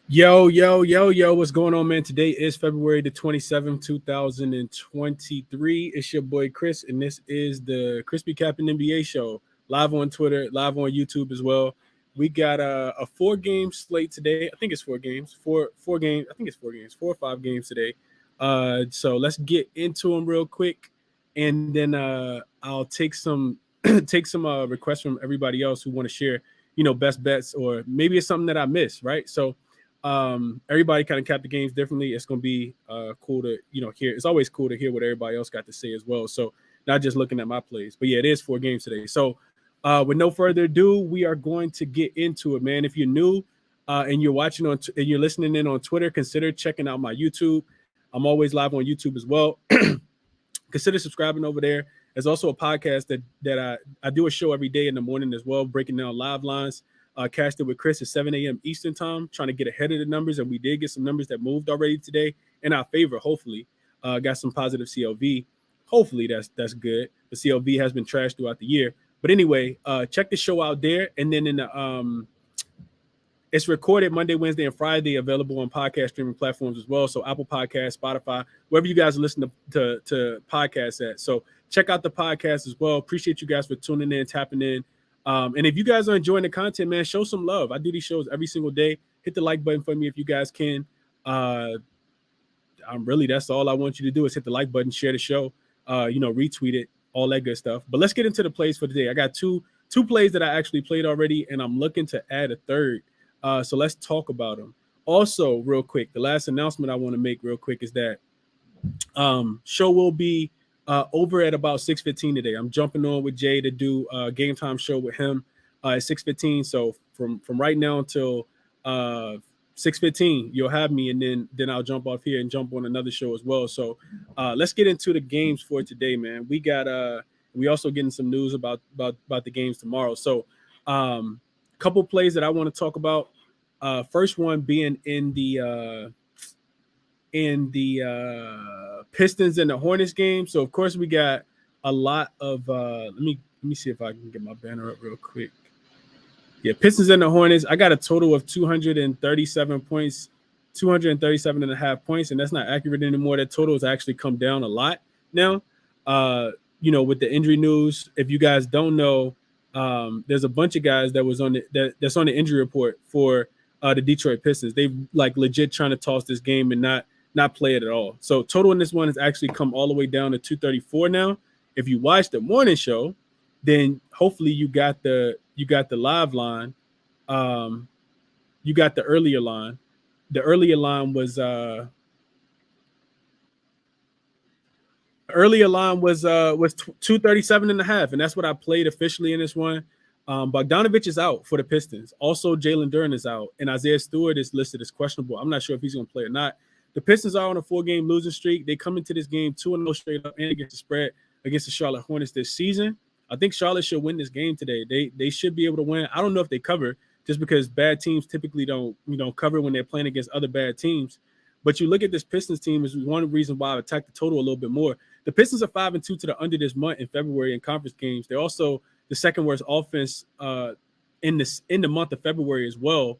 Yo, what's going on, man? Today is February the 27th, 2023. It's your boy Chris, and this is the ChrisBeCappinn NBA show, live on Twitter, live on YouTube as well. We got a four-game slate today. I think it's four games. Four games. I think it's four games, 4 or 5 games today. So let's get into them real quick, and then I'll take some take some requests from everybody else who want to share, best bets, or maybe it's something that I missed, right? So everybody kind of cap the games differently. It's going to be cool to hear. It's always cool to hear what everybody else got to say as well, so not just looking at my plays. But yeah, it is 4 games today. So with no further ado, we are going to get into it, man. If you're new and you're watching and you're listening in on Twitter, consider checking out my YouTube. I'm always live on YouTube as well. Consider subscribing over there. There's also a podcast that I do a show every day in the morning as well, breaking down live lines. Cashed it with Chris at 7 a.m. Eastern time, trying to get ahead of the numbers. And we did get some numbers that moved already today in our favor, hopefully. Got some positive CLV. Hopefully that's good. The CLV has been trashed throughout the year. But anyway, check the show out there. And then in the it's recorded Monday, Wednesday, and Friday, available on podcast streaming platforms as well. So Apple Podcasts, Spotify, wherever you guys listen to podcasts at. So check out the podcast as well. Appreciate you guys for tuning in, tapping in. And if you guys are enjoying the content, man, show some love. I do these shows every single day. Hit the like button for me if you guys can. That's all I want you to do is hit the like button, share the show, retweet it, all that good stuff. But let's get into the plays for today. I got two plays that I actually played already, and I'm looking to add a third. So let's talk about them. Also, real quick, the last announcement I want to make real quick is that show will be over at about 6:15 today. I'm jumping on with Jay to do a game time show with him at 6:15. So from right now until 6:15, you'll have me, and then I'll jump off here and jump on another show as well. So let's get into the games for today, man. We got we also getting some news about the games tomorrow. So couple plays that I want to talk about. First one being in the Pistons and the Hornets game. So of course we got a lot of let me see if I can get my banner up real quick. Yeah, Pistons and the Hornets. I got a total of 237 points, 237 and a half points, and that's not accurate anymore. That total has actually come down a lot now. With the injury news, if you guys don't know, there's a bunch of guys that was on that's on the injury report for the Detroit Pistons. They like legit trying to toss this game and not play it at all. So total in this one has actually come all the way down to 234 now. If you watch the morning show, then hopefully you got the live line. You got the earlier line. The earlier line was 237 and a half, and that's what I played officially in this one. Bogdanovich is out for the Pistons. Also, Jalen Duren is out, and Isaiah Stewart is listed as questionable. I'm not sure if he's going to play or not. The Pistons are on a 4-game losing streak. They come into this game 2-0 straight up and against the spread against the Charlotte Hornets this season. I think Charlotte should win this game today. They should be able to win. I don't know if they cover, just because bad teams typically don't cover when they're playing against other bad teams. But you look at this Pistons team is one reason why I attacked the total a little bit more. The Pistons are 5-2 to the under this month in February in conference games. They're also the second worst offense in the month of February as well.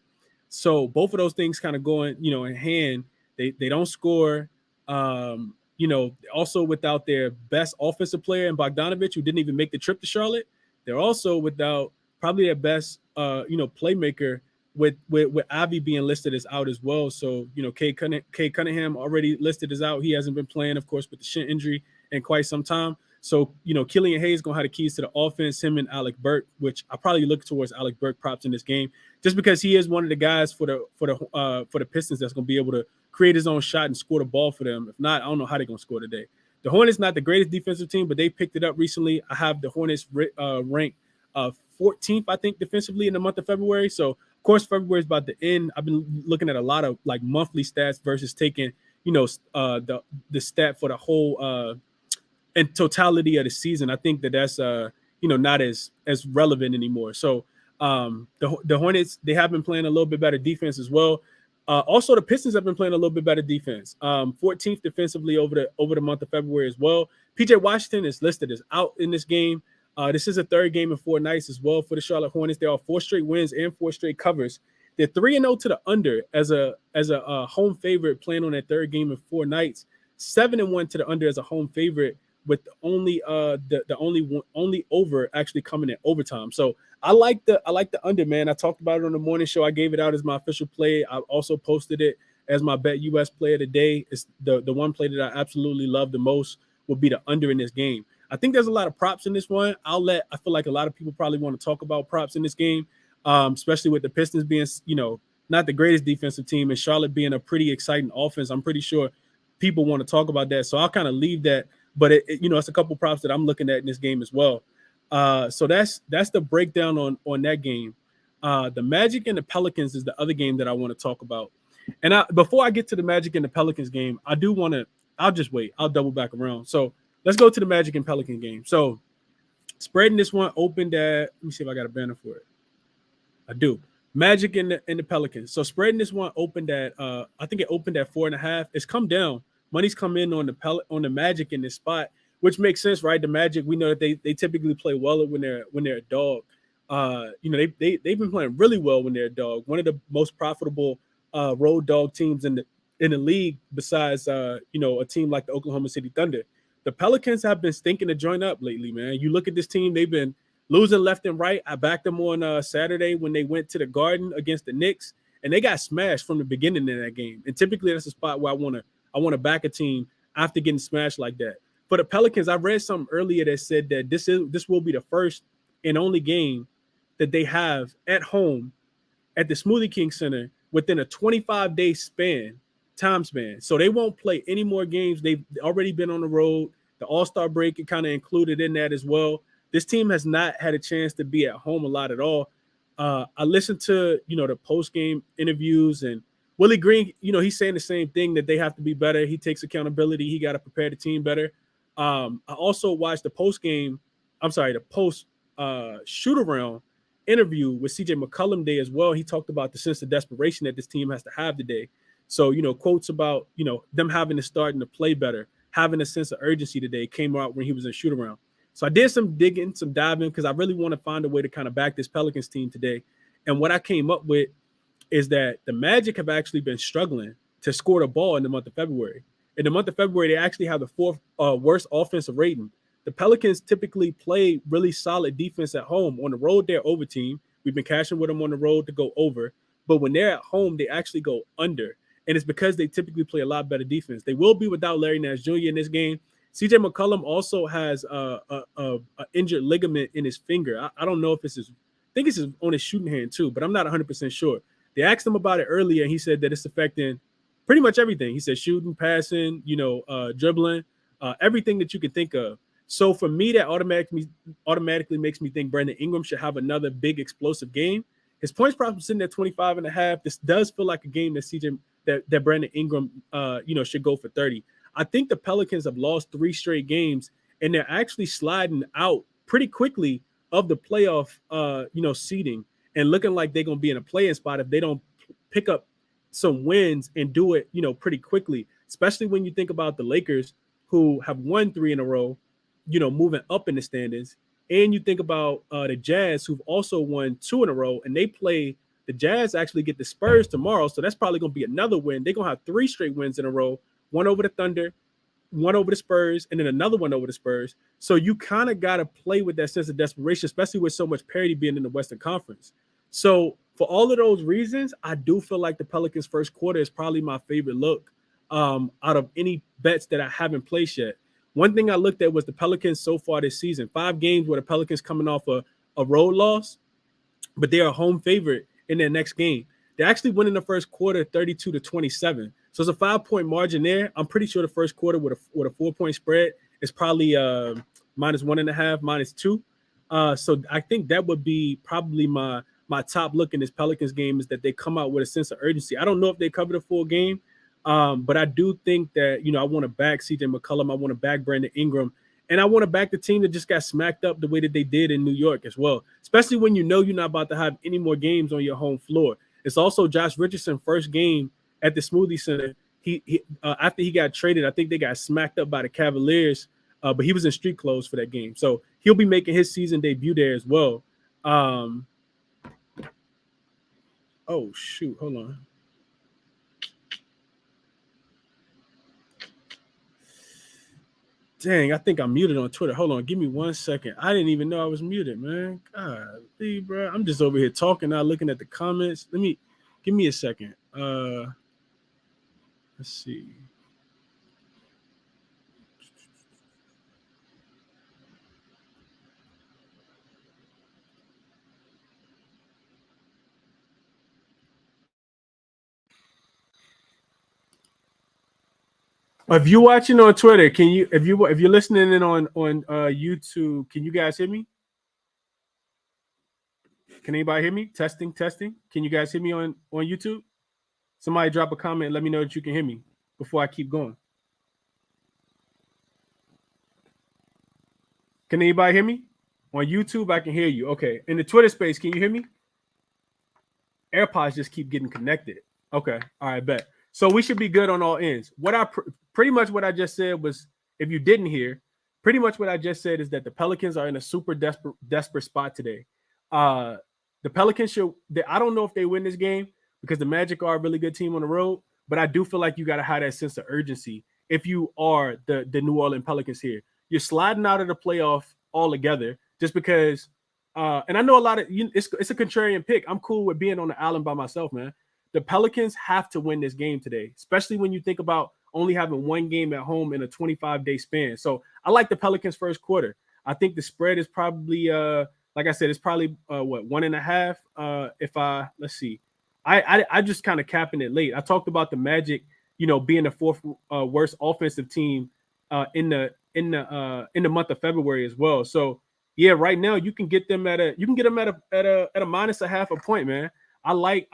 So both of those things kind of going, in hand. They don't score. Also without their best offensive player in Bogdanovich, who didn't even make the trip to Charlotte. They're also without probably their best playmaker with Ivy being listed as out as well. So, Cade Cunningham already listed as out. He hasn't been playing, of course, with the shin injury in quite some time. So, Killian Hayes going to have the keys to the offense, him and Alec Burke, which I probably look towards Alec Burke props in this game, just because he is one of the guys for the Pistons that's going to be able to create his own shot and score the ball for them. If not, I don't know how they're going to score today. The Hornets not the greatest defensive team, but they picked it up recently. I have the Hornets ranked 14th, I think, defensively in the month of February. So, of course, February is about to end. I've been looking at a lot of like monthly stats versus taking, the stat for the whole in totality of the season. I think that's not as relevant anymore. So the Hornets, they have been playing a little bit better defense as well. Also, the Pistons have been playing a little bit better defense. 14th defensively over the month of February as well. PJ Washington is listed as out in this game. This is a third game in 4 nights as well for the Charlotte Hornets. There are 4 straight wins and 4 straight covers They're 3-0 to the under as a home favorite, playing on their third game in 4 nights. 7-1 to the under as a home favorite, with the only over actually coming in overtime. So I like the under, man. I talked about it on the morning show. I gave it out as my official play. I also posted it as my bet US play of the day. It's the one play that I absolutely love the most will be the under in this game. I think there's a lot of props in this one. I feel like a lot of people probably want to talk about props in this game, especially with the Pistons being, not the greatest defensive team, and Charlotte being a pretty exciting offense. I'm pretty sure people want to talk about that. So I'll kind of leave that. But it's a couple props that I'm looking at in this game as well. So that's the breakdown on that game. The Magic and the Pelicans is the other game that I want to talk about. And before I get to the Magic and the Pelicans game, I'll just wait. I'll double back around. So let's go to the Magic and Pelican game. So spreading this one opened at, let me see if I got a banner for it. I do. Magic and the Pelicans. So spreading this one opened at, I think it opened at 4.5. It's come down. Money's come in on the Magic in this spot, which makes sense, right? The Magic, we know that they typically play well when they're a dog. They've been playing really well when they're a dog. One of the most profitable road dog teams in the league, besides a team like the Oklahoma City Thunder. The Pelicans have been stinking to join up lately, man. You look at this team; they've been losing left and right. I backed them on Saturday when they went to the Garden against the Knicks, and they got smashed from the beginning in that game. And typically, that's a spot where I want to back a team after getting smashed like that. For the Pelicans, I read something earlier that said that this will be the first and only game that they have at home at the Smoothie King Center within a 25-day time span. So they won't play any more games. They've already been on the road. The All-Star break is kind of included in that as well. This team has not had a chance to be at home a lot at all. I listened to, the post-game interviews, and Willie Green, he's saying the same thing, that they have to be better. He takes accountability. He got to prepare the team better. I also watched the post shoot-around interview with CJ McCollum Day as well. He talked about the sense of desperation that this team has to have today. So, quotes about, them having to start and to play better, having a sense of urgency today came out when he was in shoot-around. So I did some digging, some diving, because I really want to find a way to kind of back this Pelicans team today. And what I came up with is that the Magic have actually been struggling to score the ball in the month of February. In the month of February, they actually have the 4th worst offensive rating. The Pelicans typically play really solid defense at home. On the road, they're over team. We've been cashing with them on the road to go over. But when they're at home, they actually go under. And it's because they typically play a lot better defense. They will be without Larry Nance Jr. in this game. CJ McCollum also has a injured ligament in his finger. I don't know if it's I think it's on his shooting hand too, but I'm not 100% sure. They asked him about it earlier, and he said that it's affecting pretty much everything. He said shooting, passing, dribbling, everything that you can think of. So for me, that automatically makes me think Brandon Ingram should have another big explosive game. His points prop is sitting at 25.5. This does feel like a game that Brandon Ingram should go for 30. I think the Pelicans have lost 3 straight games, and they're actually sliding out pretty quickly of the playoff seeding, and looking like they're going to be in a play-in spot if they don't pick up some wins and do it, pretty quickly, especially when you think about the Lakers, who have won 3 in a row, moving up in the standings. And you think about the Jazz, who've also won 2 in a row, and the Jazz actually get the Spurs tomorrow. So that's probably going to be another win. They're going to have 3 straight wins in a row, 1 over the Thunder, 1 over the Spurs, and then another 1 over the Spurs. So you kind of got to play with that sense of desperation, especially with so much parity being in the Western Conference. So for all of those reasons, I do feel like the Pelicans' first quarter is probably my favorite look out of any bets that I haven't placed yet. One thing I looked at was the Pelicans so far this season. 5 games where the Pelicans coming off a road loss, but they are a home favorite in their next game. They actually win in the first quarter 32-27. So it's a 5-point margin there. I'm pretty sure the first quarter with a 4-point spread is probably -1.5, -2. So I think that would be probably my top look in this Pelicans game, is that they come out with a sense of urgency. I don't know if they cover the full game, but I do think that, I want to back CJ McCollum. I want to back Brandon Ingram. And I want to back the team that just got smacked up the way that they did in New York as well, especially when you're not about to have any more games on your home floor. It's also Josh Richardson's first game at the Smoothie Center. He after he got traded, I think they got smacked up by the Cavaliers, but he was in street clothes for that game. So he'll be making his season debut there as well. Oh shoot, hold on. Dang, I think I'm muted on Twitter. Hold on, give me 1 second. I didn't even know I was muted, man. God, bro, I'm just over here talking now, looking at the comments. Give me a second. Let's see. If you're watching on Twitter, can you if you're listening in on YouTube, can you guys hear me? Can anybody hear me? Testing, testing. Can you guys hear me on YouTube? Somebody drop a comment and let me know that you can hear me before I keep going. Can anybody hear me? On YouTube, I can hear you. Okay. In the Twitter space, can you hear me? AirPods just keep getting connected. Okay. All right, bet. So we should be good on all ends. Pretty much what I just said was, if you didn't hear, pretty much what I just said is that the Pelicans are in a super desperate spot today. The Pelicans I don't know if they win this game because the Magic are a really good team on the road, but I do feel like you got to have that sense of urgency if you are the New Orleans Pelicans here. You're sliding out of the playoff altogether just because and I know a lot of it's a contrarian pick. I'm cool with being on the island by myself, man. The Pelicans have to win this game today, especially when you think about only having one game at home in a 25-day span. So I like the Pelicans first quarter. I think the spread is probably like I said, it's probably 1.5. Let's see. I just kind of capping it late. I talked about the Magic, being the fourth worst offensive team in the month of February as well. So yeah, right now you can get them at a minus a half a point, man. I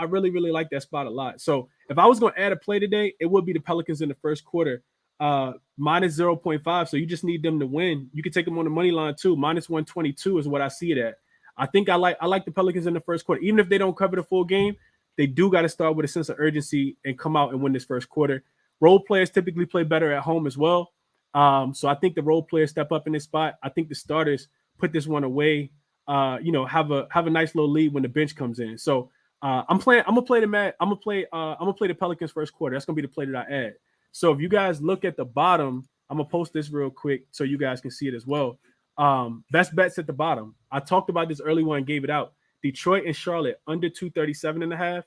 really, really like that spot a lot. So if I was going to add a play today, it would be the Pelicans in the first quarter, minus 0.5. So you just need them to win. You can take them on the money line too. Minus 122 is what I see it at. I think I like the Pelicans in the first quarter. Even if they don't cover the full game, they do got to start with a sense of urgency and come out and win this first quarter. Role players typically play better at home as well. So I think the role players step up in this spot. I think the starters put this one away. Have a nice little lead when the bench comes in. So I'm gonna play the Pelicans first quarter. That's gonna be the play that I add. So if you guys look at the bottom, I'm gonna post this real quick so you guys can see it as well. Best bets at the bottom. I talked about this early one, gave it out. Detroit and Charlotte under 237.5.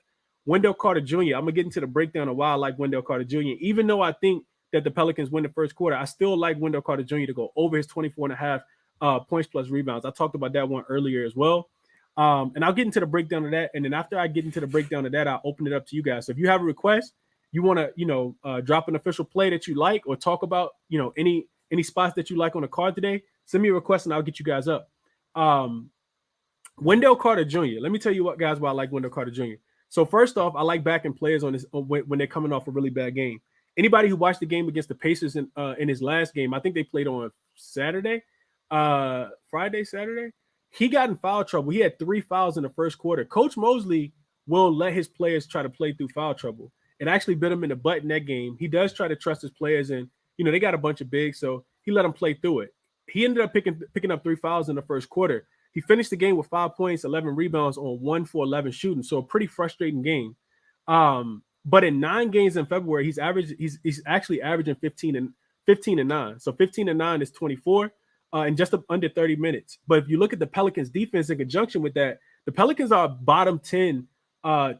Wendell Carter Jr. I'm gonna get into the breakdown of why I like Wendell Carter Jr. Even though I think that the Pelicans win the first quarter, I still like Wendell Carter Jr. to go over his 24.5 points plus rebounds. I talked about that one earlier as well. And I'll get into the breakdown of that. And then after I get into the breakdown of that, I'll open it up to you guys. So if you have a request, you want to, drop an official play that you like or talk about, any spots that you like on the card today, send me a request and I'll get you guys up. Wendell Carter Jr. Let me tell you why I like Wendell Carter Jr. So first off, I like backing players on this when they're coming off a really bad game. Anybody who watched the game against the Pacers in his last game, I think they played on Saturday, Saturday. He got in foul trouble. He had 3 fouls in the first quarter. Coach Mosley will let his players try to play through foul trouble. It actually bit him in the butt in that game. He does try to trust his players, and they got a bunch of bigs, so he let them play through it. He ended up picking up 3 fouls in the first quarter. He finished the game with 5 points, 11 rebounds on 1 for 11 shooting. So a pretty frustrating game. But in 9 games in February, he's actually averaging 15 and 9. So 15 and 9 is 24 in just under 30 minutes. But if you look at the Pelicans defense in conjunction with that, the Pelicans are a bottom 10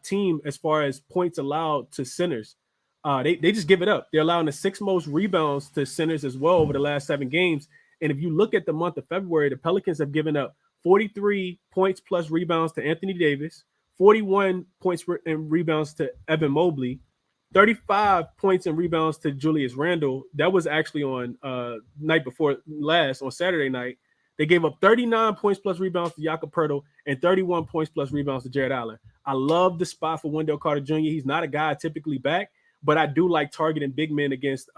team as far as points allowed to centers. They just give it up. They're allowing the 6th most rebounds to centers as well over the last 7 games. And if you look at the month of February, the Pelicans have given up 43 points plus rebounds to Anthony Davis, 41 points and rebounds to Evan Mobley, 35 points and rebounds to Julius Randle. That was actually on night before last, on Saturday night. They gave up 39 points plus rebounds to Jakob Poeltl and 31 points plus rebounds to Jared Allen. I love the spot for Wendell Carter Jr. He's not a guy I typically back, but I do like targeting big men against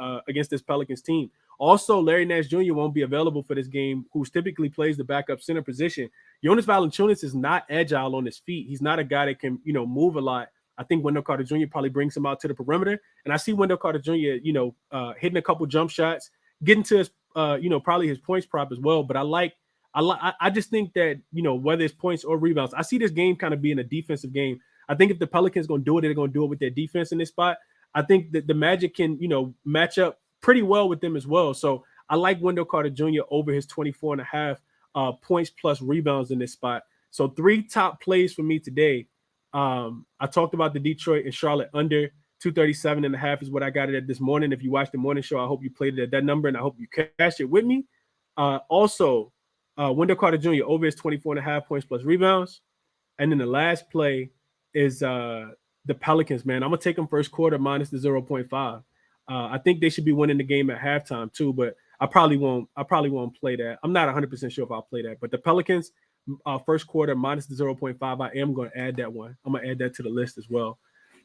this Pelicans team. Also, Larry Nance Jr. won't be available for this game, who typically plays the backup center position. Jonas Valanciunas is not agile on his feet. He's not a guy that can, move a lot. I think Wendell Carter Jr. probably brings him out to the perimeter. And I see Wendell Carter Jr., hitting a couple jump shots, getting to his, probably his points prop as well. But I just think that, whether it's points or rebounds, I see this game kind of being a defensive game. I think if the Pelicans going to do it, they're going to do it with their defense in this spot. I think that the Magic can, match up pretty well with them as well. So I like Wendell Carter Jr. over his 24 and a half points plus rebounds in this spot. So 3 top plays for me today. I talked about the Detroit and Charlotte under 237 and a half is what I got it at this morning. If you watched the morning show, I hope you played it at that number, and I hope you cashed it with me. Also, Wendell Carter Jr. over his 24 and a half points plus rebounds. And then the last play is the Pelicans, man. I'm going to take them first quarter minus the 0.5. I think they should be winning the game at halftime too, but I probably won't play that. I'm not 100% sure if I'll play that. But the Pelicans, first quarter minus the 0.5, I am going to add that one. I'm going to add that to the list as well.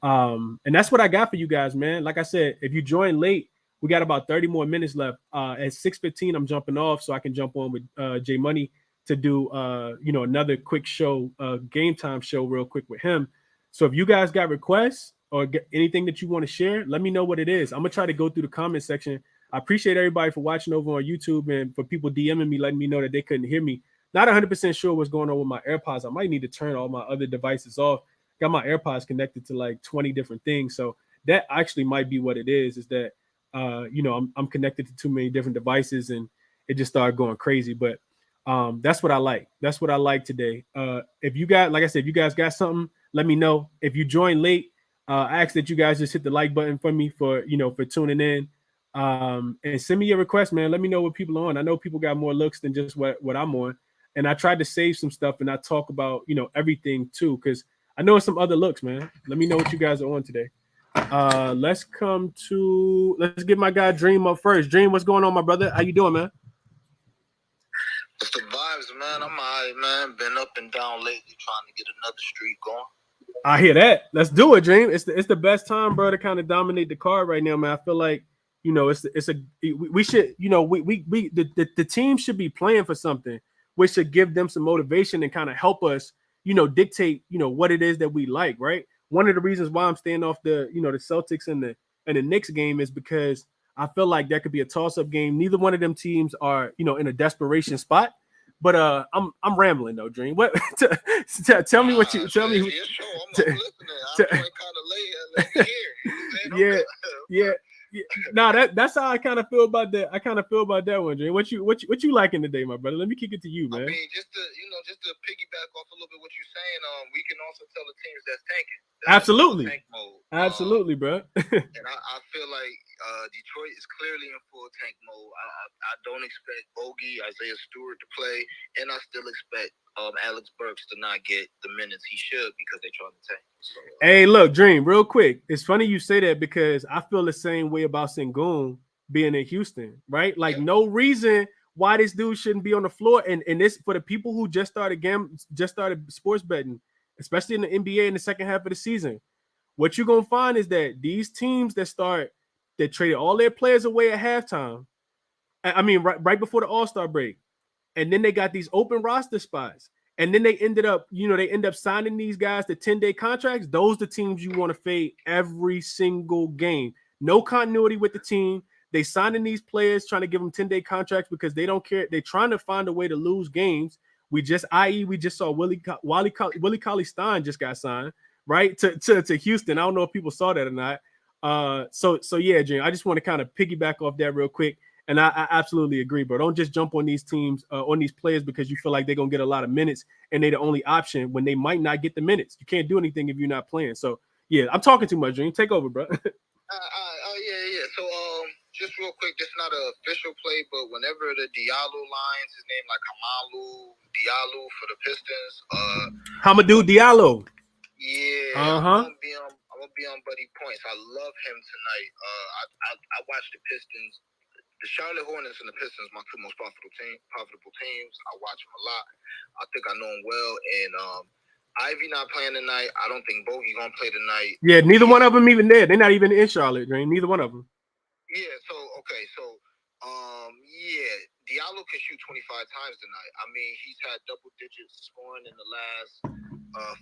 And that's what I got for you guys, man. Like I said, if you join late, we got about 30 more minutes left. At 6:15, I'm jumping off so I can jump on with J Money to do another quick show, game time show real quick with him. So if you guys got requests or anything that you want to share, let me know what it is. I'm gonna try to go through the comment section. I appreciate everybody for watching over on YouTube and for people DMing me, letting me know that they couldn't hear me. Not 100% sure what's going on with my AirPods. I might need to turn all my other devices off. Got my AirPods connected to like 20 different things. So that actually might be what it is that, I'm connected to too many different devices and it just started going crazy. But that's what I like. That's what I like today. If you got, like I said, if you guys got something, let me know. If you join late, I ask that you guys just hit the like button for me for tuning in. And send me your request, man. Let me know what people are on. I know people got more looks than just what I'm on. And I tried to save some stuff and I talk about, everything too, because I know some other looks, man. Let me know what you guys are on today. Let's get my guy Dream up first. Dream, what's going on, my brother? How you doing, man? What's the vibes, man? I'm all right, man. Been up and down lately trying to get another streak going. I hear that. Let's do it, Dream. It's the best time, bro, to kind of dominate the card right now, man. I feel like, we should, the team should be playing for something, which should give them some motivation and kind of help us, dictate, what it is that we like, right? One of the reasons why I'm staying off the Celtics and the Knicks game is because I feel like that could be a toss-up game. Neither one of them teams are, in a desperation spot. But I'm rambling though, Dream. What? Tell me what you tell me. I'm listening. I'm kind of late. Let me hear. Yeah. No, that's how I kind of feel about that. I kind of feel about that one, Dream. What you liking today, my brother? Let me kick it to you, man. I mean, just to piggyback off a little bit what you're saying. We can also tell the teams that's tanking. Absolutely. Tank mode. Absolutely, bro. And I feel like Detroit is clearly in full tank mode. I don't expect Bogey, Isaiah Stewart to play, and I still expect Alex Burks to not get the minutes he should because they're trying to tank. So, hey, look, Dream, real quick. It's funny you say that because I feel the same way about Sengun being in Houston, right? Like, no reason why this dude shouldn't be on the floor. And this for the people who just started sports betting, especially in the NBA in the second half of the season. What you're gonna find is that these teams that traded all their players away at halftime. I mean, right before the All-Star break, and then they got these open roster spots, and then they end up signing these guys to 10-day contracts. Those are the teams you want to fade every single game. No continuity with the team. They signing these players, trying to give them 10-day contracts because they don't care. They're trying to find a way to lose games. We just saw Willie Cauley-Stein just got signed, right, to Houston. I don't know if people saw that or not. So yeah, Jim, I just want to kind of piggyback off that real quick. And I absolutely agree, bro. Don't just jump on these teams, on these players because you feel like they're going to get a lot of minutes and they're the only option when they might not get the minutes. You can't do anything if you're not playing. So, yeah, I'm talking too much, Dream. Take over, bro. Yeah. So, just real quick, this is not an official play, but whenever the Diallo lines, his name like Hamidou Diallo for the Pistons. Hamidou Diallo. Yeah. I'm gonna be on Buddy Points. I love him tonight. I watched the Pistons. The Charlotte Hornets and the Pistons, my two most profitable teams. I watch them a lot. I think I know them well. And Ivy not playing tonight. I don't think Bogey gonna play tonight. Yeah, neither one of them even there. They're not even in Charlotte, Dream. Neither one of them. Yeah. So Diallo can shoot 25 times tonight. I mean, he's had double digits scoring in the last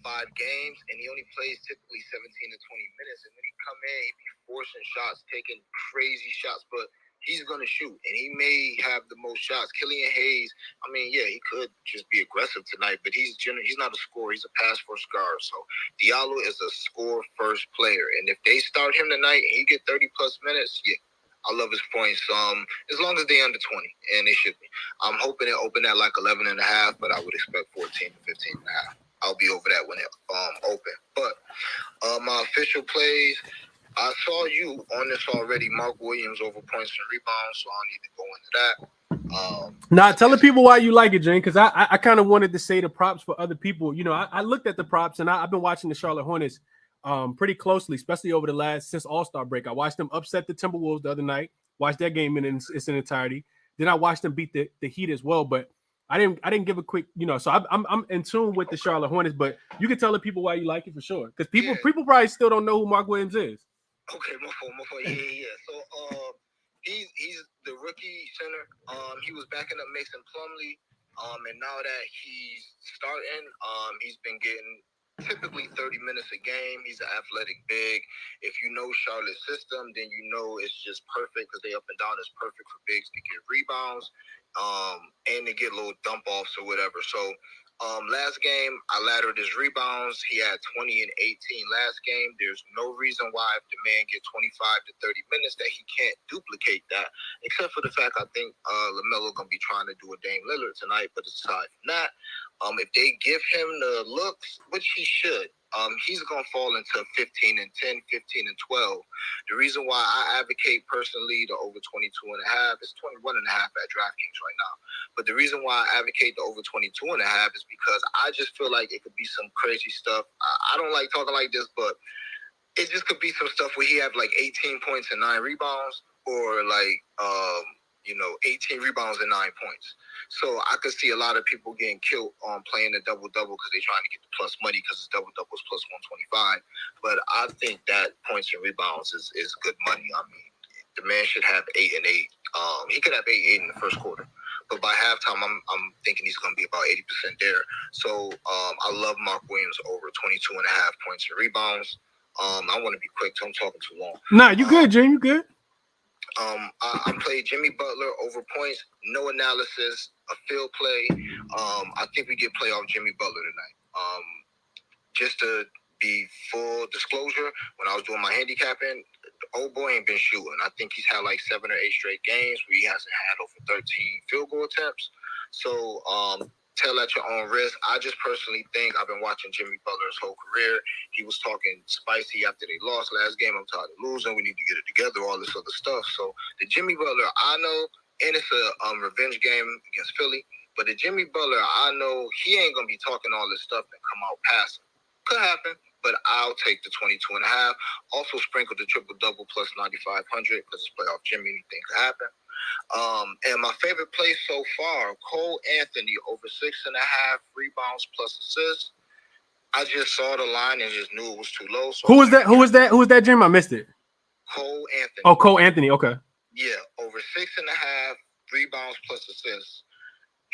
5 games, and he only plays typically 17 to 20 minutes. And when he come in, he be forcing shots, taking crazy shots, but he's going to shoot, and he may have the most shots. Killian Hayes, I mean, yeah, he could just be aggressive tonight, but he's not a scorer. He's a pass-first guard. So Diallo is a score-first player, and if they start him tonight and he get 30-plus minutes, yeah, I love his points. As long as they're under 20, and they should be. I'm hoping it open at like 11.5, but I would expect 14 to 15.5. I'll be over that when it open. But my official plays, I saw you on this already. Mark Williams over points and rebounds, so I don't need to go into that. Nah, tell the people why you like it, Jane, because I kind of wanted to say the props for other people. You know, I looked at the props, and I've been watching the Charlotte Hornets pretty closely, especially over the last since All-Star break. I watched them upset the Timberwolves the other night. Watched that game in its entirety. Then I watched them beat the Heat as well. But I didn't give a quick, you know. So I'm in tune with the Charlotte Hornets. But you can tell the people why you like it for sure, because people probably still don't know who Mark Williams is. Okay, my fault. Yeah. So he's the rookie center. He was backing up Mason Plumlee. And now that he's starting, he's been getting typically 30 minutes a game. He's an athletic big. If you know Charlotte's system, then you know it's just perfect because they up and down. It's perfect for bigs to get rebounds, and to get little dump offs or whatever. So last game, I laddered his rebounds. He had 20 and 18 last game. There's no reason why if the man get 25 to 30 minutes that he can't duplicate that, except for the fact I think LaMelo going to be trying to do a Dame Lillard tonight. But aside from that, if they give him the looks, which he should, he's going to fall into 15 and 10, 15 and 12. The reason why I advocate personally the over 22.5 is 21.5 at DraftKings right now. But the reason why I advocate the over 22.5 is because I just feel like it could be some crazy stuff. I don't like talking like this, but it just could be some stuff where he have like 18 points and 9 rebounds, or like 18 rebounds and 9 points. So I could see a lot of people getting killed on playing the double-double because they're trying to get the plus money because his double-double is plus 125. But I think that points and rebounds is good money. I mean, the man should have 8 and 8. He could have 8 in the first quarter. But by halftime, I'm thinking he's going to be about 80% there. So I love Mark Williams over 22.5 points and rebounds. I want to be quick, so I'm talking too long. Nah, you good, Jim. You good. I played Jimmy Butler over points, no analysis, a field play. I think we get playoff Jimmy Butler tonight. Just to be full disclosure, when I was doing my handicapping, the old boy ain't been shooting. I think he's had like 7 or 8 straight games where he hasn't had over 13 field goal attempts. So tell at your own risk. I just personally think, I've been watching Jimmy Butler's whole career. He was talking spicy after they lost last game. I'm tired of losing. We need to get it together, all this other stuff. So the Jimmy Butler I know, and it's a revenge game against Philly, but the Jimmy Butler I know, he ain't going to be talking all this stuff and come out passing. Could happen, but I'll take the 22.5. Also sprinkle the triple-double plus 9,500 because it's playoff Jimmy. Anything could happen. And my favorite play so far, Cole Anthony over 6.5 rebounds plus assists. I just saw the line and just knew it was too low. So Who was that, Jim? I missed it. Cole Anthony. Oh, Cole Anthony. Okay. Yeah, over 6.5 rebounds plus assists.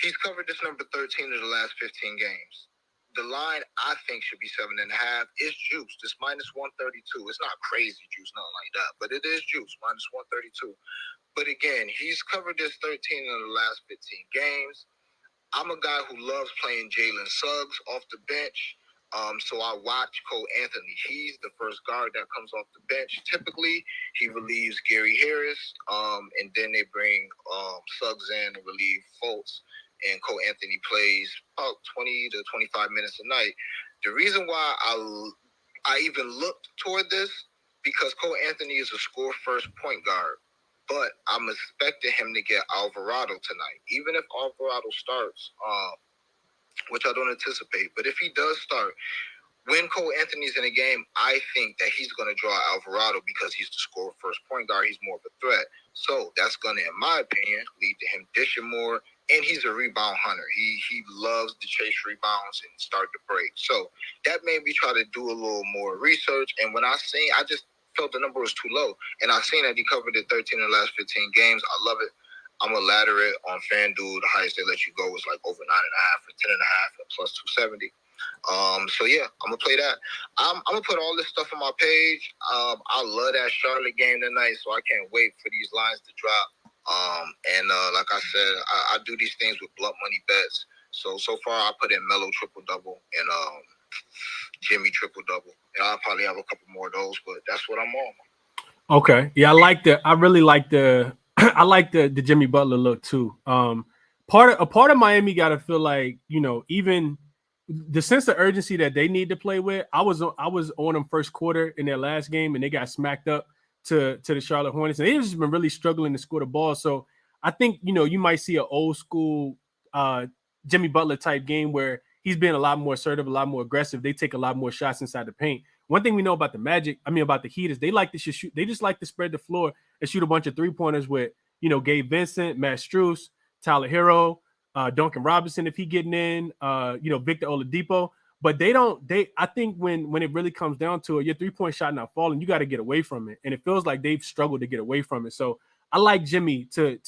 He's covered this number 13 of the last 15 games. The line, I think, should be 7.5. It's juiced. It's minus 132. It's not crazy juice, nothing like that, but it is juice, minus 132. But again, he's covered this 13 of the last 15 games. I'm a guy who loves playing Jalen Suggs off the bench. So I watch Cole Anthony. He's the first guard that comes off the bench. Typically, he relieves Gary Harris, and then they bring Suggs in and relieve Fultz. And Cole Anthony plays about 20 to 25 minutes a night. The reason why I even looked toward this, because Cole Anthony is a score-first point guard. But I'm expecting him to get Alvarado tonight. Even if Alvarado starts, which I don't anticipate. But if he does start, when Cole Anthony's in a game, I think that he's going to draw Alvarado because he's the scorer first point guard. He's more of a threat. So that's going to, in my opinion, lead to him dishing more. And he's a rebound hunter. He loves to chase rebounds and start the break. So that made me try to do a little more research. And when I just felt the number was too low. And I seen that he covered it 13 in the last 15 games. I love it. I'm going to ladder it on FanDuel. The highest they let you go is like over 9.5 or 10.5 and plus 270. So yeah, I'm going to play that. I'm going to put all this stuff on my page. I love that Charlotte game tonight, so I can't wait for these lines to drop. Like I said, I do these things with blunt money bets. So far, I put in Melo triple-double and Jimmy triple-double. And I'll probably have a couple more of those, but that's what I'm on. Okay. Yeah, I really like the I like the Jimmy Butler look too. Part of Miami got to feel like, even the sense of urgency that they need to play with. I was on them first quarter in their last game and they got smacked up to the Charlotte Hornets, and they've just been really struggling to score the ball. So I think, you might see an old school Jimmy Butler type game where he's being a lot more assertive, a lot more aggressive. They take a lot more shots inside the paint. One thing we know about about the Heat is they like to shoot. They just like to spread the floor and shoot a bunch of 3-pointers with, Gabe Vincent, Matt Strus, Tyler Hero, Duncan Robinson if he getting in, Victor Oladipo. But I think when it really comes down to it, your 3-point shot not falling, you got to get away from it. And it feels like they've struggled to get away from it. So I like Jimmy to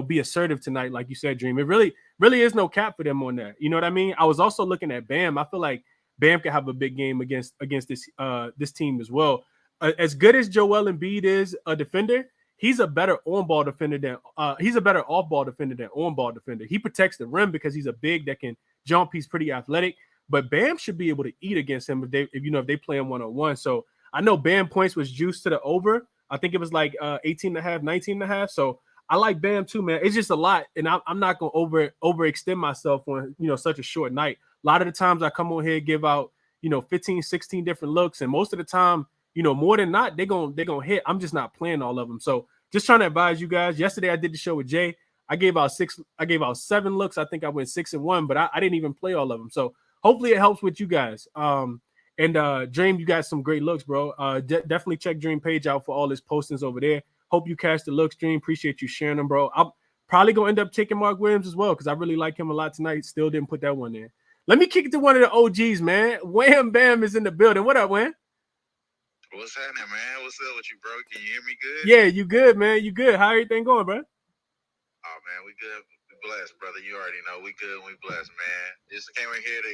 be assertive tonight, like you said, Dream. It really is no cap for them on that. You know what I mean? I was also looking at Bam. I feel like Bam can have a big game against this team as well. As good as Joel Embiid is a defender, he's a better on-ball defender than he's a better off-ball defender than on-ball defender. He protects the rim because he's a big that can jump. He's pretty athletic, but Bam should be able to eat against him if they play him one-on-one. So I know Bam points was juiced to the over. I think it was like 18 and a half, 19 and a half. So I like Bam too, man. It's just a lot, and I'm not gonna overextend myself on such a short night. A lot of the times I come on here, give out 15, 16 different looks, and most of the time, more than not, they're gonna hit. I'm just not playing all of them. So just trying to advise you guys. Yesterday I did the show with Jay. I gave out 7 looks. I think I went 6-1, but I didn't even play all of them. So hopefully it helps with you guys. And Dream, you got some great looks, bro. Definitely check Dream page out for all his postings over there. Hope you catch the looks, Dream. Appreciate you sharing them, bro. I'm probably gonna end up taking Mark Williams as well because I really like him a lot tonight. Still didn't put that one in. Let me kick it to one of the OGs, man. Wham Bam is in the building. What up, Wham? What's happening, man? What's up with you, bro? Can you hear me good? Yeah, you good, man. You good. How everything going, bro? Oh, man, we good. We blessed, brother. You already know we good. We blessed, man. Just came in here to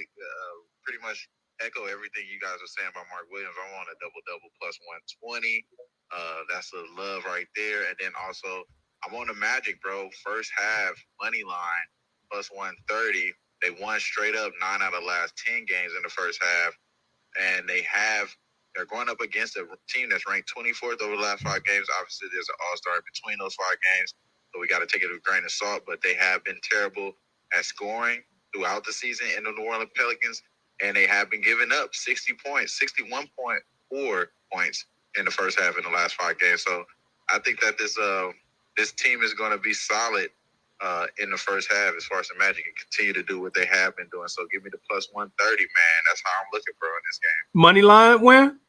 pretty much echo everything you guys are saying about Mark Williams. I want a double-double plus 120. That's a love right there. And then also, I'm on the Magic, bro. First half, money line, plus 130. They won straight up 9 out of the last 10 games in the first half. And they're going up against a team that's ranked 24th over the last 5 games. Obviously, there's an all-star between those 5 games, so we got to take it with a grain of salt. But they have been terrible at scoring throughout the season in the New Orleans Pelicans, and they have been giving up 60 points, 61.4 points in the first half in the last 5 games. So I think that this team is going to be solid in the first half as far as the Magic and continue to do what they have been doing. So give me the plus 130, man. That's how I'm looking, bro, in this game. Money line, Wham?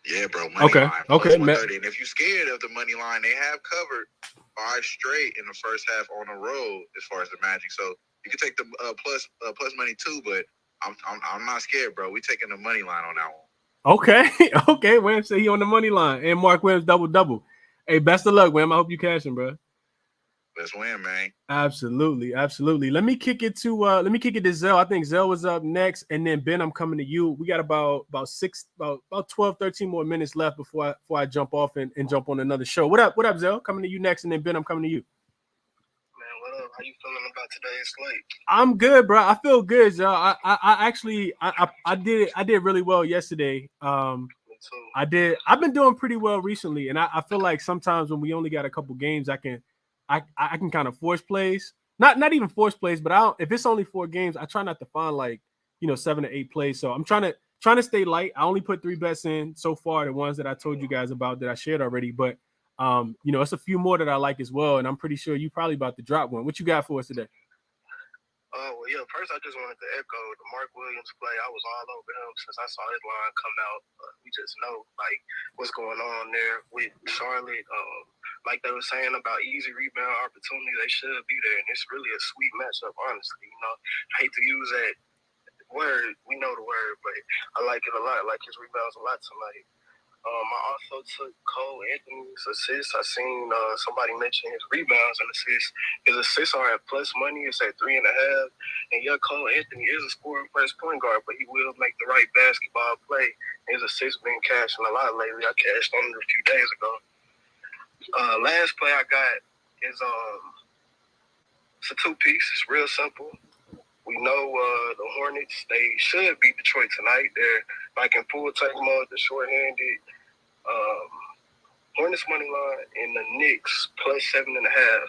Yeah, bro. Money line. Okay. 130. And if you're scared of the money line, they have covered 5 straight in the first half on the road as far as the Magic. So you can take the plus money too, but I'm not scared, bro. We taking the money line on that one. Okay. Wham say he on the money line, and Mark Williams double. Hey, best of luck, Wham. I hope you cashing, bro. Let's win, man. Absolutely. Let me kick it to Zell. I think Zell was up next, and then Ben, I'm coming to you. We got about 12, 13 more minutes left before I jump off and jump on another show. What up, Zell? Coming to you next, and then Ben, I'm coming to you. Man, what up? How you feeling about today's slate? I'm good, bro. I feel good, Zell. I actually did really well yesterday. I did. I've been doing pretty well recently, and I feel like sometimes when we only got a couple games, I can kind of force plays. Not even force plays, but if it's only 4 games, I try not to find 7 or 8 plays. So I'm trying to stay light. I only put 3 bets in so far, the ones that I told you guys about that I shared already. But it's a few more that I like as well, and I'm pretty sure you probably about to drop one. What you got for us today? Well, yeah, first I just wanted to echo the Mark Williams play. I was all over him since I saw his line come out. We just know, what's going on there with Charlotte. Like they were saying about easy rebound opportunity, they should be there. And it's really a sweet matchup, honestly. I hate to use that word. We know the word, but I like it a lot. I like his rebounds a lot tonight. I also took Cole Anthony's assists. I seen somebody mention his rebounds and assists. His assists are at plus money. It's at 3.5. And yeah, Cole Anthony is a scoring first point guard, but he will make the right basketball play. His assists been cashing a lot lately. I cashed on it a few days ago. Last play I got is it's a two-piece. It's real simple. We know the Hornets, they should beat Detroit tonight. They're like in full tank mode. They're short-handed. Hornets money line and the Knicks plus 7.5.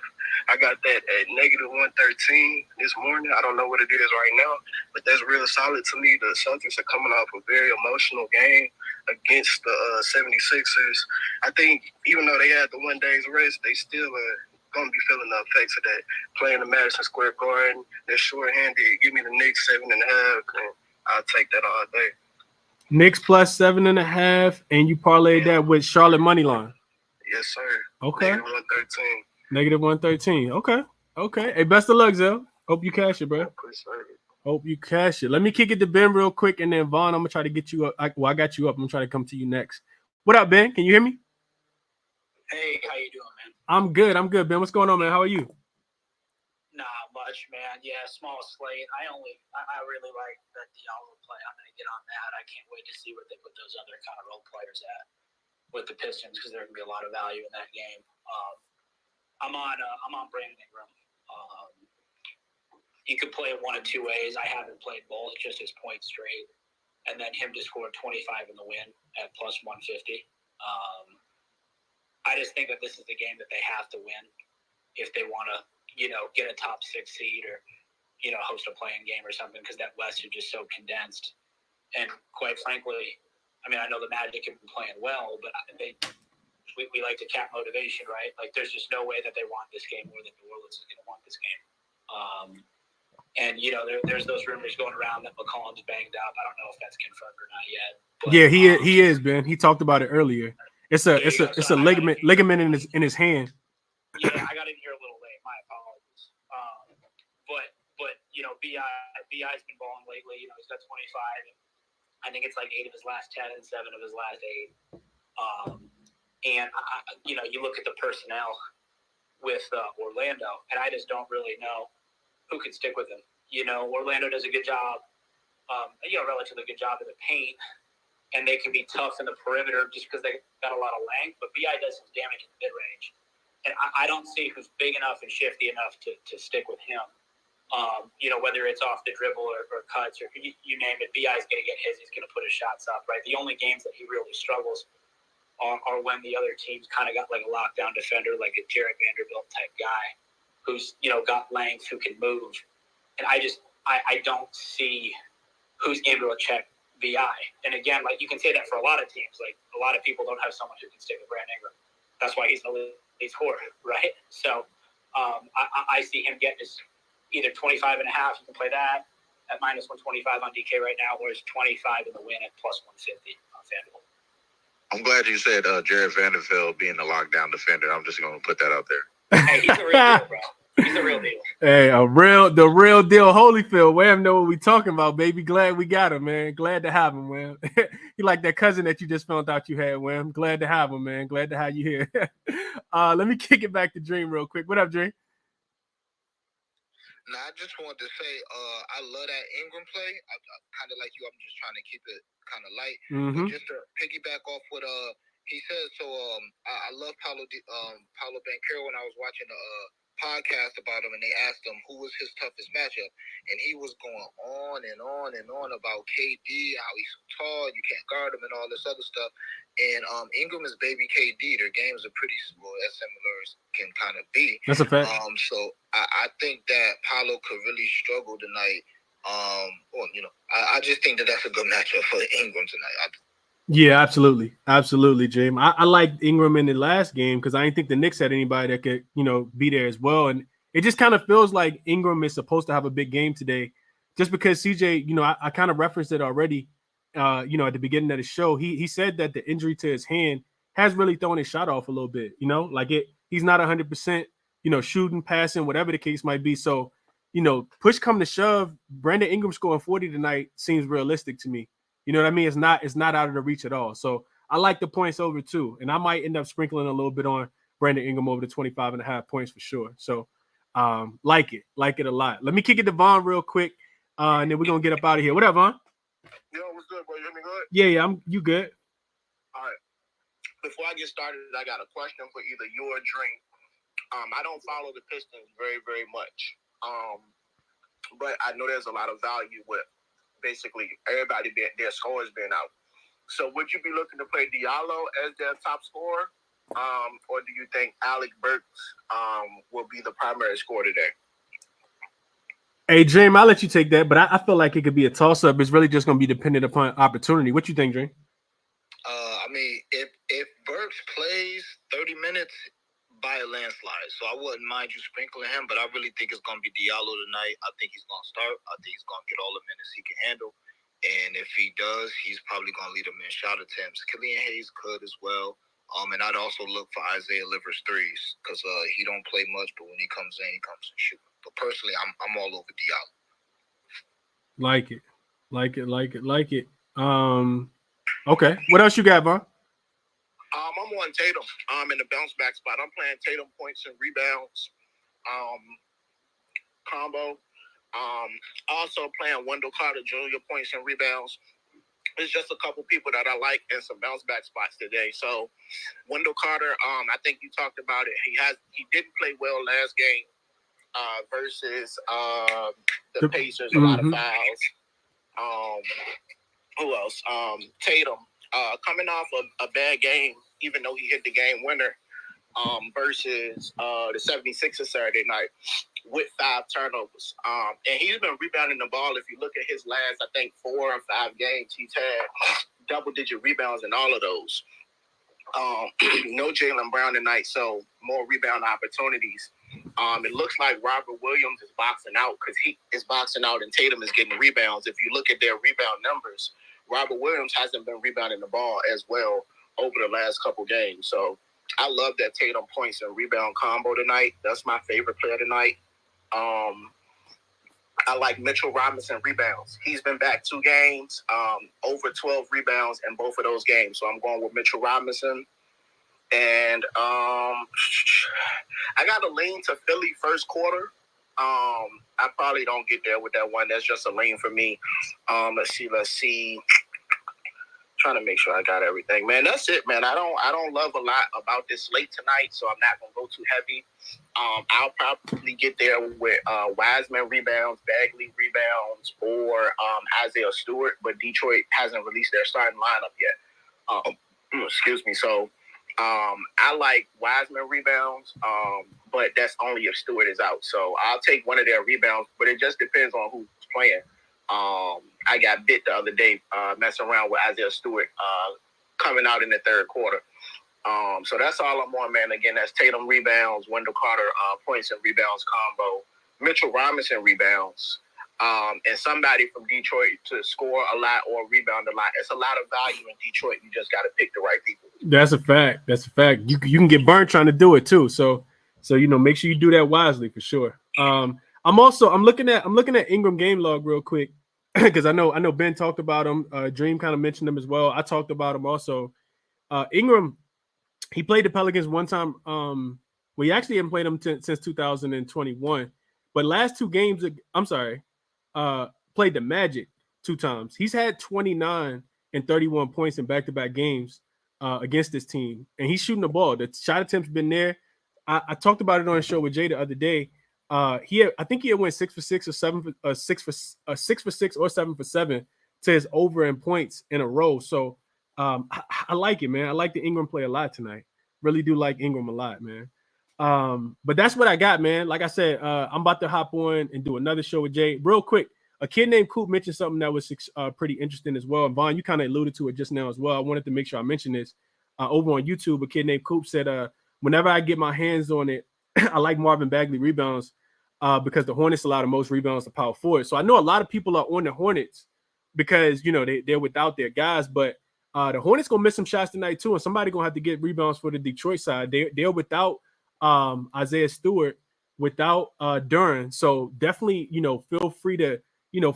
I got that at -113 this morning. I don't know what it is right now, but that's real solid to me. The Celtics are coming off a very emotional game against the 76ers. I think even though they had the 1 day's rest, they still are going to be feeling the effects of that. Playing the Madison Square Garden, they're short-handed. Give me the Knicks 7.5, and I'll take that all day. Knicks plus 7.5, and you parlayed that with Charlotte money line. Yes, sir. Okay. -113. -113. Okay. Hey, best of luck, Zell. Hope you cash it, bro. Appreciate it. Hope you cash it. Let me kick it to Ben real quick, and then Vaughn, I'm gonna try to get you up. I got you up. I'm gonna try to come to you next. What up, Ben? Can you hear me? Hey, how you doing, man? I'm good, Ben. What's going on, man? How are you? Not much, man. Yeah, small slate. I really like that Diallo play. I'm gonna get on that. I can't wait to see what they put those other kind of role players at with the Pistons because there's gonna be a lot of value in that game. I'm on Brandon Ingram. You could play it one of two ways. I haven't played both, just his point straight, and then him to score 25 in the win at plus 150. I just think that this is the game that they have to win if they want to, get a top 6 seed or, host a playing game or something because that West is just so condensed. And quite frankly, I mean, I know the Magic have been playing well, but we like to cap motivation, right? Like, there's just no way that they want this game more than New Orleans is going to want this game. And, there's those rumors going around that McCollum's banged up. I don't know if that's confirmed or not yet. But, Yeah, he is, Ben. He talked about it earlier. It's a ligament in his hand. Yeah, I got in here a little late. My apologies. But BI's been balling lately. He's got 25. I think it's like 8 of his last 10 and 7 of his last 8. And you look at the personnel with Orlando, and I just don't really know who can stick with him. Orlando does a good job, relatively good job in the paint, and they can be tough in the perimeter just because they got a lot of length. But BI does some damage in the mid range, and I don't see who's big enough and shifty enough to stick with him. Whether it's off the dribble or cuts or you name it, BI's going to get his. He's going to put his shots up, right? The only games that he really struggles are when the other teams kind of got like a lockdown defender, like a Jarrett Vanderbilt type guy who's, got length, who can move. And I don't see who's able to check VI. And again, like you can say that for a lot of teams. Like a lot of people don't have someone who can stick with Brandon Ingram. That's why he's an elite scorer, right? So I see him getting his either 25.5. You can play that at -125 on DK right now, or his 25 in the win at plus 150 on FanDuel. I'm glad you said Jarrett Vanderbilt being the lockdown defender. I'm just going to put that out there. Hey, he's a real deal, bro. He's the real deal. Hey, the real deal Holyfield. Wham know what we talking about, baby. Glad we got him, man. Glad to have him, man. He like that cousin that you just found out you had, Wham. Glad to have him, man. Glad to have you here. Let me kick it back to Dream real quick. What up, Dream? Now, I just wanted to say, I love that Ingram play. I kind of like you. I'm just trying to keep it kind of light. But just to piggyback off what he said, so I love Paulo Banchero when I was watching the podcast about him, and they asked him who was his toughest matchup, and he was going on and on and on about KD, how he's so tall, you can't guard him, and all this other stuff. And Ingram is baby KD. Their games are pretty as similar as can kind of be. That's a fact. So I think that Paulo could really struggle tonight. I just think that that's a good matchup for Ingram tonight. Yeah, absolutely, Jim. I liked Ingram in the last game because I didn't think the Knicks had anybody that could, be there as well. And it just kind of feels like Ingram is supposed to have a big game today, just because CJ, I kind of referenced it already. At the beginning of the show, he said that the injury to his hand has really thrown his shot off a little bit. He's not 100%, shooting, passing, whatever the case might be. So, push come to shove, Brandon Ingram scoring 40 tonight seems realistic to me. You know what I mean? It's not out of the reach at all. So I like the points over too. And I might end up sprinkling a little bit on Brandon Ingram over the 25.5 points for sure. So like it a lot. Let me kick it to Vaughn real quick. And then we're going to get up out of here. What up, Vaughn? Yo, what's good, bro? You hear me good? Yeah, you good. All right. Before I get started, I got a question for either you or Dream. I don't follow the Pistons very, very much. But I know there's a lot of value with basically everybody their scores being out. So would you be looking to play Diallo as their top scorer? Or do you think Alec Burks will be the primary scorer today? Hey, Dream, I'll let you take that, but I feel like it could be a toss-up. It's really just going to be dependent upon opportunity. What you think, Dream? I mean, if Burks plays 30 minutes by a landslide, so I wouldn't mind you sprinkling him, but I really think it's going to be Diallo tonight. I think he's going to start. I think he's going to get all the minutes he can handle. And if he does, he's probably going to lead them in shot attempts. Killian Hayes could as well. And I'd also look for Isaiah Livers threes because he don't play much, but when he comes in shooting. But personally, I'm all over Diallo. Like it. Okay. What else you got, Von? I'm on Tatum. In the bounce back spot. I'm playing Tatum points and rebounds combo. Also playing Wendell Carter Jr. points and rebounds. It's just a couple people that I like and some bounce back spots today. So Wendell Carter, I think you talked about it. He didn't play well last game versus the Pacers. A lot of fouls. Who else? Tatum coming off a bad game, even though he hit the game winner versus the 76ers Saturday night with 5 turnovers. And he's been rebounding the ball. If you look at his last, I think 4 or 5 games, he's had double-digit rebounds in all of those. No Jaylen Brown tonight, so more rebound opportunities. It looks like Robert Williams is boxing out because he is boxing out and Tatum is getting rebounds. If you look at their rebound numbers, Robert Williams hasn't been rebounding the ball as well over the last couple games. So I love that Tatum points and rebound combo tonight. That's my favorite player tonight. I like Mitchell Robinson rebounds. He's been back 2 games, over 12 rebounds in both of those games. So I'm going with Mitchell Robinson. And I got to lean to Philly first quarter. I probably don't get there with that one. That's just a lean for me. Let's see. Trying to make sure I got everything, man. That's it, man. I don't love a lot about this slate tonight, so I'm not gonna go too heavy. I'll probably get there with Wiseman rebounds, Bagley rebounds, or Isaiah Stewart, but Detroit hasn't released their starting lineup yet. Excuse me. So I like Wiseman rebounds, but that's only if Stewart is out. So I'll take one of their rebounds, but it just depends on who's playing. I got bit the other day messing around with Isaiah Stewart coming out in the third quarter. So that's all I'm on, man. Again, that's Tatum rebounds, Wendell Carter points and rebounds combo, Mitchell Robinson rebounds, and somebody from Detroit to score a lot or rebound a lot. It's a lot of value in Detroit. You just got to pick the right people. That's a fact. You can get burned trying to do it too. So make sure you do that wisely for sure. I'm looking at Ingram game log real quick because I know Ben talked about him. Dream kind of mentioned him as well. I talked about him also. Ingram, he played the Pelicans one time. We actually haven't played him since 2021, but last 2 games, played the Magic 2 times. He's had 29 and 31 points in back-to-back games against this team, and he's shooting the ball. The shot attempt's been there. I talked about it on a show with Jay the other day. I think he had went 6 for 6 or 7 for 6 for 6 or 7 for 7 to his over in points in a row. So I like it, man. I like the Ingram play a lot tonight. Really do like Ingram a lot, man. But that's what I got, man. Like I said, I'm about to hop on and do another show with Jay real quick. A kid named Coop mentioned something that was pretty interesting as well. And Vaughn, you kind of alluded to it just now as well. I wanted to make sure I mentioned this. Over on YouTube, a kid named Coop said, whenever I get my hands on it, I like Marvin Bagley rebounds because the Hornets allow the most rebounds to power forward. So I know a lot of people are on the Hornets because, they're without their guys. But the Hornets going to miss some shots tonight too. And somebody going to have to get rebounds for the Detroit side. They're without Isaiah Stewart, without Duran. So definitely, feel free to,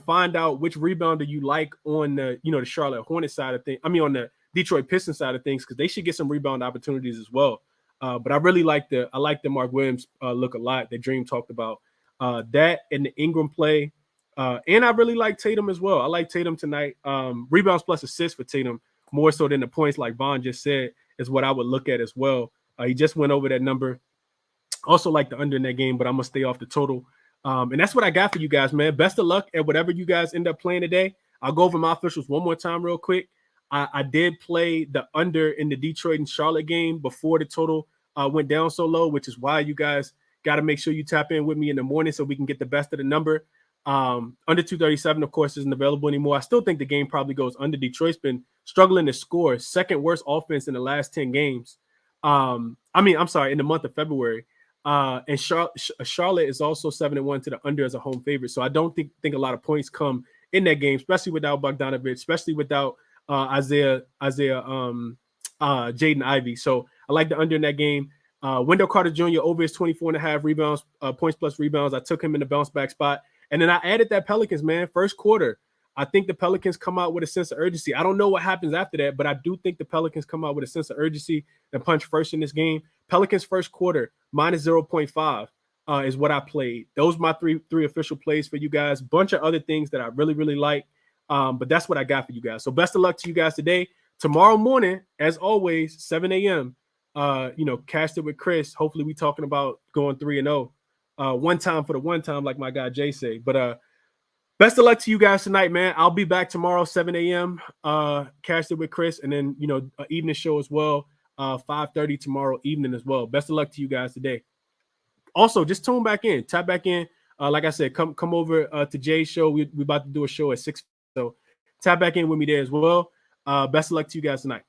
find out which rebounder you like on the, the Charlotte Hornets side of things. I mean, on the Detroit Pistons side of things, because they should get some rebound opportunities as well. But I really like the Mark Williams look a lot that Dream talked about. That and the Ingram play. And I really like Tatum as well. I like Tatum tonight. Rebounds plus assists for Tatum, more so than the points, like Vaughn just said, is what I would look at as well. He just went over that number. Also like the under in that game, but I'm gonna stay off the total. And that's what I got for you guys, man. Best of luck at whatever you guys end up playing today. I'll go over my officials one more time real quick. I did play the under in the Detroit and Charlotte game before the total went down so low, which is why you guys got to make sure you tap in with me in the morning so we can get the best of the number. Under 237, of course, isn't available anymore. I still think the game probably goes under. Detroit's been struggling to score, second worst offense in the last 10 games. I'm sorry, in the month of February. And Charlotte is also 7-1 to the under as a home favorite. So I don't think a lot of points come in that game, especially without Bogdanovic, especially without Jaden Ivey. So I like the under in that game. Wendell Carter Jr. over his 24.5 rebounds, points plus rebounds. I took him in the bounce back spot. And then I added that Pelicans, man, first quarter. I think the Pelicans come out with a sense of urgency. I don't know what happens after that, but I do think the Pelicans come out with a sense of urgency and punch first in this game. Pelicans first quarter, minus 0.5 is what I played. Those are my three official plays for you guys. Bunch of other things that I really, really like. But that's what I got for you guys. So best of luck to you guys today. Tomorrow morning, as always, 7 a.m., cashed it with Chris. Hopefully we talking about going 3-0. One time for the one time, like my guy Jay say. But best of luck to you guys tonight, man. I'll be back tomorrow, 7 a.m. Cashed it with Chris, and then evening show as well. 5:30 tomorrow evening as well. Best of luck to you guys today. Also, just tune back in, tap back in. Like I said, come over to Jay's show. We about to do a show at 6. So tap back in with me there as well. Best of luck to you guys tonight.